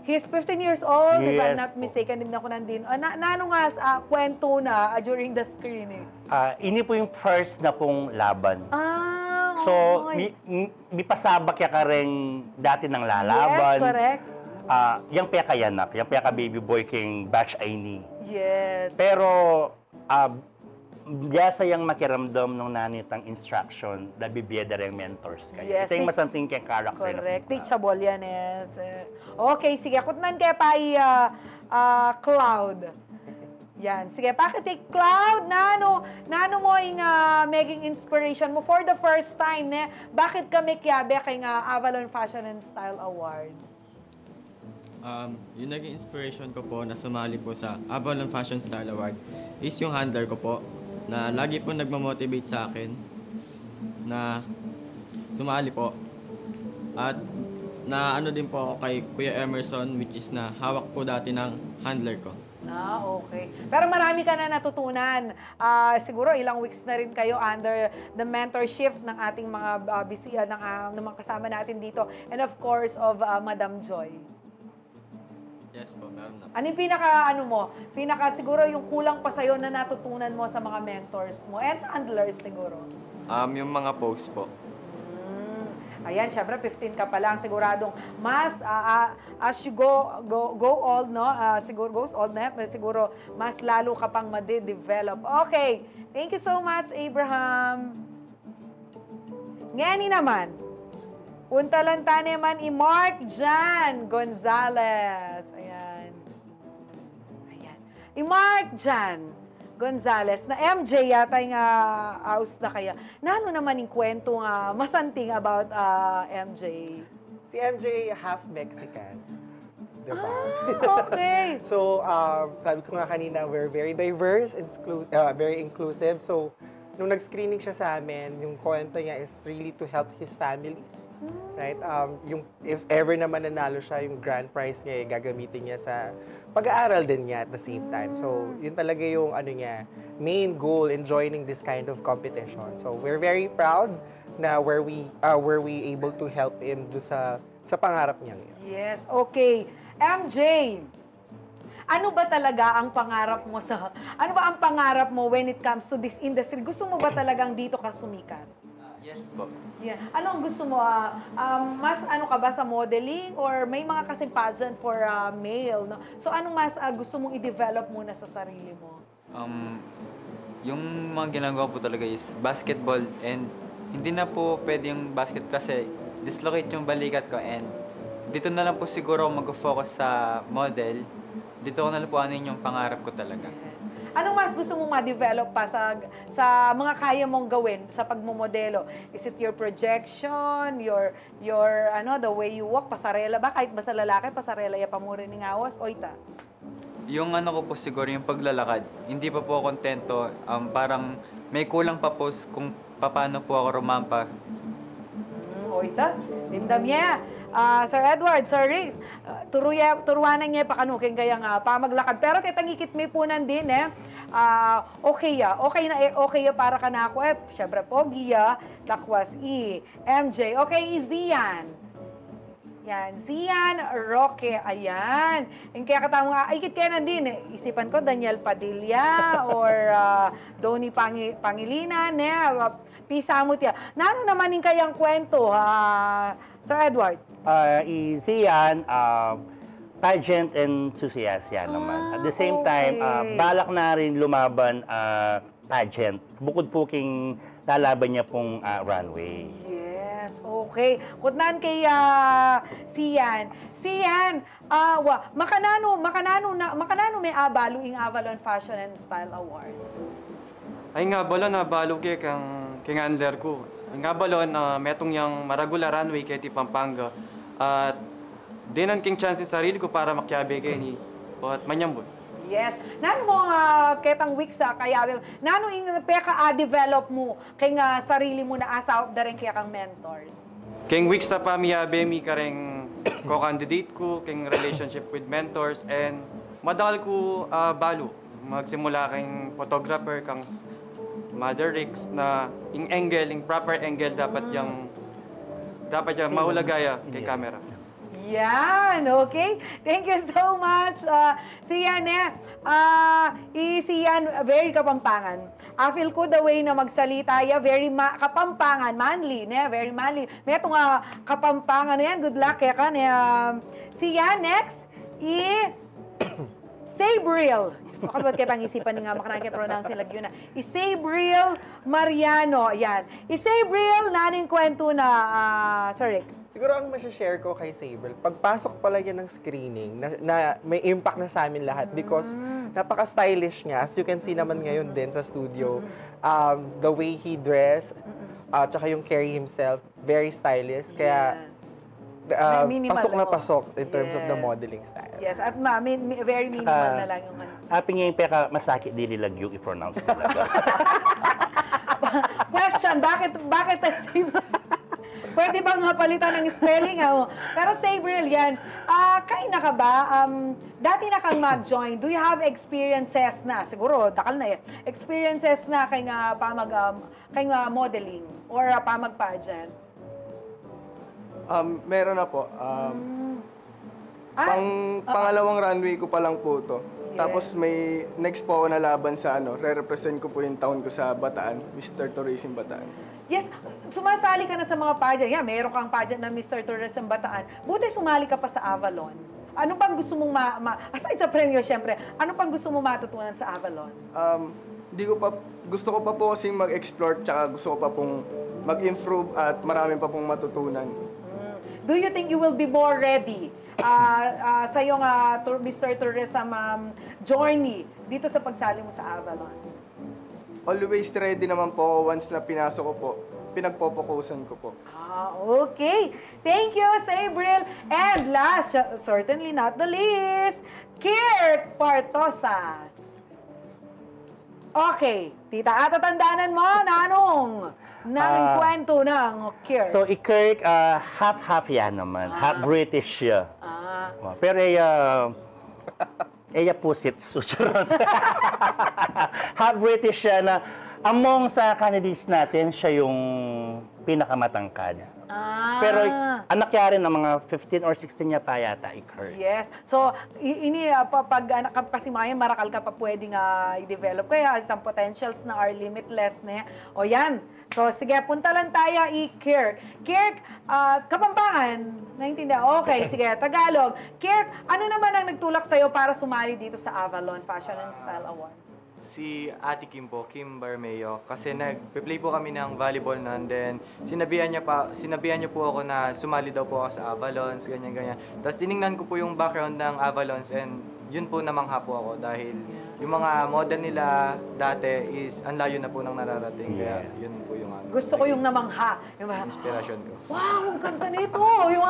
he's 15 years old, if I'm not mistaken, din ako nandun. Nano nga kwento na during the screening? Ini po yung first na pong laban. So, may pasabak ya ka rin dati ng lalaban. Yes, correct. Yang paya kayanak, yang paya ka baby boy king batch Aini. Yes. Pero, gasa yung makiramdam ng nanitang instruction na bibiyada rin mentors kayo. Yes, ito yung masanting kaya character. Correct. Teachable yan, yes. Okay, sige. Kutnan kaya pa Cloud. Yan. Sige, pakit Cloud, nano mo yung making inspiration mo for the first time, ne? Bakit kami kiyabe kay Avalon Fashion and Style Award? Yung naging inspiration ko po na sumali po sa Avalon Fashion Style Award is yung handler ko po na lagi po nagmamotivate sa akin na sumali po. At na ano din po ako kay Kuya Emerson, which is na hawak po dati ng handler ko. Okay. Pero marami ka na natutunan. Siguro ilang weeks na rin kayo under the mentorship ng ating mga ng mga kasama natin dito. And of course, of Madam Joy. Yes po, meron na. Ano yung siguro yung kulang pa sa'yo na natutunan mo sa mga mentors mo and handlers siguro? Yung mga posts po. Ayan, syempre 15 ka pa lang, siguradong mas as you go old, no? Siguro goes old na, siguro mas lalo ka pang ma-develop. Okay. Thank you so much, Abraham. Ngani naman. Puntalan taneman Mark Jan Gonzalez. Ayan. Mark Jan Gonzalez, na MJ yata yung house na kaya. Nano naman yung kwento nga masanting about MJ? Si MJ half Mexican. Diba? Okay. So, sabi ko nga kanina, we're very diverse, very inclusive. So, nung nag-screening siya sa amin, yung kwento niya is really to help his family. Right? Yung if ever naman nanalo siya, yung grand prize niya, gagamitin niya sa pag-aaral din niya at the same time. So, yun talaga yung main goal in joining this kind of competition. So, we're very proud na were we able to help him do sa pangarap niya ngayon. Yes, okay. MJ, ano ba talaga ang pangarap mo when it comes to this industry? Gusto mo ba talagang dito ka sumikat? Yes po. Yeah. Ano ang gusto mo? Mas ka ba sa modeling or may mga kasing pageant for male, no? So anong mas gusto mong i-develop muna sa sarili mo? Yung mga ginagawa po talaga is basketball, and hindi na po pwede yung basket kasi dislocate yung balikat ko, and dito na lang po siguro mag-focus sa model. Dito ko na lang po yung pangarap ko talaga. Anong mas gusto mong ma-develop pa sa mga kaya mong gawin sa pagmomodelo? Is it your projection, your the way you walk, pasarela ba? Kahit ba sa lalaki, pasarela ya pa mo rin ng awas? O ita? Yung ko po siguro yung paglalakad. Hindi pa po kontento. Parang may kulang pa po kung paano po ako rumampa. O ita? Lindam niya. Sir Edward, Sir Riggs, turuanan niya pakanukin kaya nga pamaglakad. Pero kitang ikitmi po din okay ya para ka na ako. Syempre, pogi ya, lakwas MJ. Okay, easy yan. Yan, Zian Roque, ayan. Yung kaya katamo nga, ay kitkenan din eh. Isipan ko, Daniel Padilla or Donnie Pangilinan, Pisamot ya. Nano naman yung kayang kwento, Sir Edward? Zian, pageant enthusiast yan naman. At the same time, balak na rin lumaban pageant. Bukod po king lalaban niya pong runway. Yes, okay. Kutnan kay Sian. Sian, makanano may abalo ing Avalon Fashion and Style Awards? Ay nga bala na balo kang handler ko. Ay nga bala metong yang maragula runway kay ti Pampanga. At dinan king chance yung sarili ko para makyabe kay ni at manyambot. Yes. Nano mo ketang week sa kaya nano ing peka develop mo kay nga sarili mo na asa of the rin kaya kang mentors. Keng week sa pamiyabe mi kareng ko-candidate ko, keng relationship with mentors, and madal ko balo. Magsimula keng photographer, kang Mother Rix na ing angle, ing proper angle dapat yung mahulagaya kay camera. Yan, okay. Thank you so much. Siyan Siyan, very kapampangan. I feel ko the way na magsalita ya, very kapampangan, manly, very manly. May itong kapampangan na yan, good luck kaya ka. Siyan, next, Sabriel. So, kalbat kayo pang-isipan nga makanang-pronounce nila yun na. Sabriel Mariano. Yan. Sabriel, naning kwento na, Sir Rex. Siguro ang masashare ko kay Sabriel, pagpasok pala yan ng screening, na may impact na sa amin lahat because napaka-stylish niya. As you can see naman ngayon din sa studio, the way he dress, tsaka yung carry himself, very stylish. Kaya, pasok na pasok in terms of the modeling style. Yes, at very minimal na lang yung Happy ngayon peka masakit dili lang yung i-pronounce talaga. Question, bakit pwede bang palitan ng spelling? Pero Sabriel yan, kayo na ka ba? Dati na kang mag-join. Do you have experiences na? Siguro, dakal na eh. Experiences na kay nga modeling or pamag-pageant? Meron na po. Pangalawang runway ko pa lang po to. Yes. Tapos may next po ako na laban sa re-represent ko po yung town ko sa Bataan, Mr. Tourism Bataan. Yes, sumasali ka na sa mga pageant. Yeah, meron kang pageant na Mr. Tourism Bataan. Buti sumali ka pa sa Avalon. Ano pang gusto mong aside sa premyo, syempre, ano pang gusto mong matutunan sa Avalon? Gusto ko pa po kasing mag-explore, tsaka gusto ko pa pong mag-improve at marami pa pong matutunan. Do you think you will be more ready sa iyong Mr. Tourism journey dito sa pagsali mo sa Avalon? Always ready naman po once na pinasok ko po. Pinagpopokusan ko po. Okay. Thank you, Sabriel. And last, certainly not the least, Kirk Partosa. Okay. Tita, atatandaanan mo, nanong kwento ng Kirk. So, Kirk, half-half yan naman. Half British siya. Pero pusit. Half British siya na among sa candidates natin, siya yung pinakamatangkad. Pero anak niya rin ng mga 15 or 16 niya pa yata, Kirk. Yes. So, pag anak ka kasi marakal ka pa pwedeng i-develop. Kaya ang potentials na are limitless. O yan. So, sige, punta lang tayo Kirk. Kirk, Kapampangan, naintindihan? Okay, sige, Tagalog. Kirk, ano naman ang nagtulak sa'yo para sumali dito sa Avalon Fashion and Style Awards? Si Ate Kim po, Kim Barmeo, kasi nag-play po kami ng volleyball noon, then sinabihan niya po ako na sumali daw po ako sa Avalons, ganyan-ganyan. Tapos tiningnan ko po yung background ng Avalons and yun po namangha po ako dahil yung mga model nila dati is ang layo na po nang nararating. Kaya yun po yung gusto ko yung namangha. Yung inspiration ko. Wow, ang ganda nito. Yung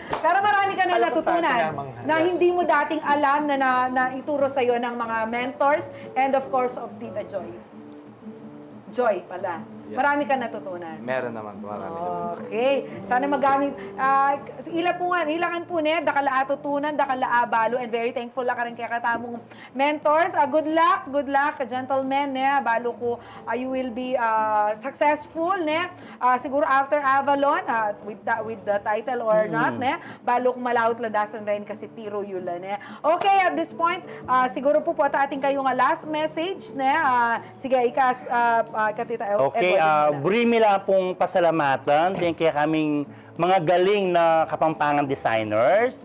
pero marami ka na natutunan na hindi mo dating alam na ituro sa'yo ng mga mentors and of course of Tita Joyce. Joy pala. Yes. Marami ka natutunan. Meron naman po, marami naman. Okay. Sana magamit. Ilangan po ne, dakala atutunan, dakala balo, and very thankful ka rin kaya katamong mentors. Good luck, gentlemen, ne. Balo ko, you will be successful, ne. Siguro after Avalon, with the title or not, ne. Balo ko malawot ladasan rin kasi tiro yula, ne. Okay, at this point, siguro po ating kayong last message, ne. Sige, katita Okay, brimi lang pong pasalamatan din kaya kaming mga galing na Kapampangan designers,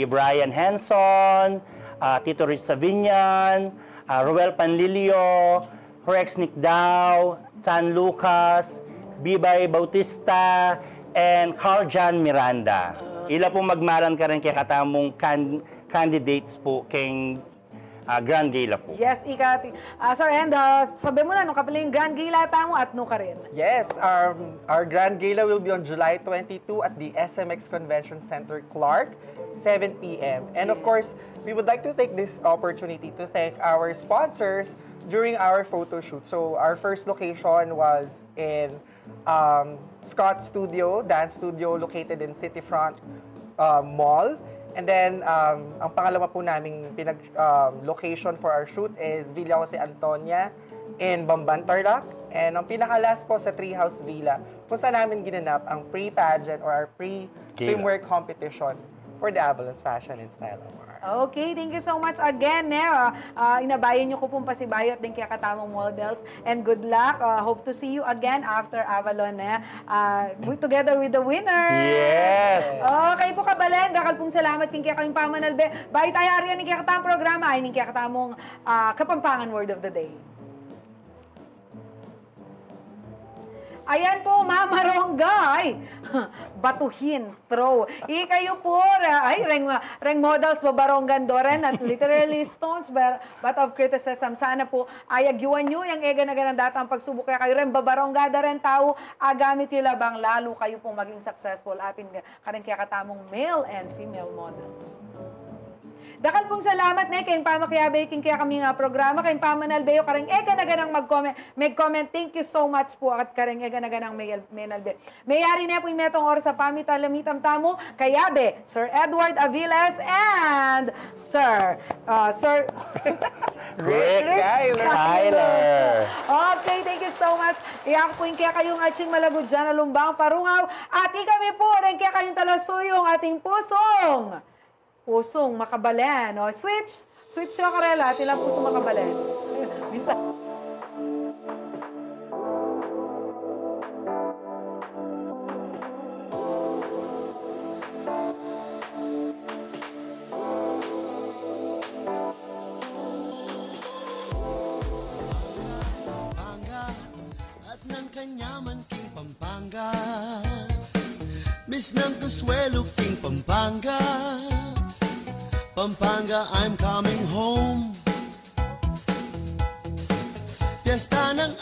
Brian Henson, Tito Rich Savinian, Roel Panlilio, Rex Nick Dao, Tan Lucas, Bibay Bautista, and Carl John Miranda. Ila pong magmalan ka rin kaya katamong candidates po kay Grand Gala po. Yes, sir, and sabi mo na, nung kapaling Grand Gala tamo at no ka rin. Yes, our Grand Gala will be on July 22 at the SMX Convention Center, Clark, 7 p.m. And of course, we would like to take this opportunity to thank our sponsors during our photo shoot. So our first location was in Scott Studio, dance studio located in Cityfront Mall. And then, ang pangalawa po naming location for our shoot is Villa Jose Antonia in Bamban, Tarlac. And ang pinakalas po sa Treehouse Villa, kung saan namin ginanap ang pre-pageant or our pre-swimwear competition for the Avalon's Fashion and Style Award. Okay, thank you so much again. Inabayan niyo ko pong pasibayot din kaya katamong models. And good luck. Hope to see you again after Avalon. Together with the winner. Yes! Okay po kabalen. Dakal pong salamat king kaya kaming pamanalbe. Bayi tayo ariyan ning kaya katamong programa. Ay ning kaya katamong Kapampangan Word of the Day. Ayan po, Mama Ronggay. Batuhin, throw. Kayo po, reng models babaronggan doren at literally stones but of criticism. Sana po ayagyuan nyo yung ega-naga ng datang pagsubok kaya kayo rin babaronggada rin tao, gamit yung labang lalo kayo pong maging successful. Apin ka rin kaya katamong male and female models. Dakal pong salamat na kayong pamakiyabe king kaya kami nga programa, kayong pamanalbeyo, karang ega-naga ng mag-comment. Thank you so much po at karang ega-naga ng menalbe. Mayari na po yung metong oras sa pamitalamitam tamo, kayabe, Sir Edward Aviles and Sir Rick Tyler. Okay, thank you so much. Iyak po yung kaya kayong ating malagod dyan na lumbang parungaw. At kami po rin kaya kayong talasuyong ating pusong makabalen. O, switch siya karela. At ilang pusong makabalen. Minta. Pampanga at ng kanyaman king Pampanga. Miss ng Consuelo king Pampanga. Pampanga, I'm coming home. Piyesta ng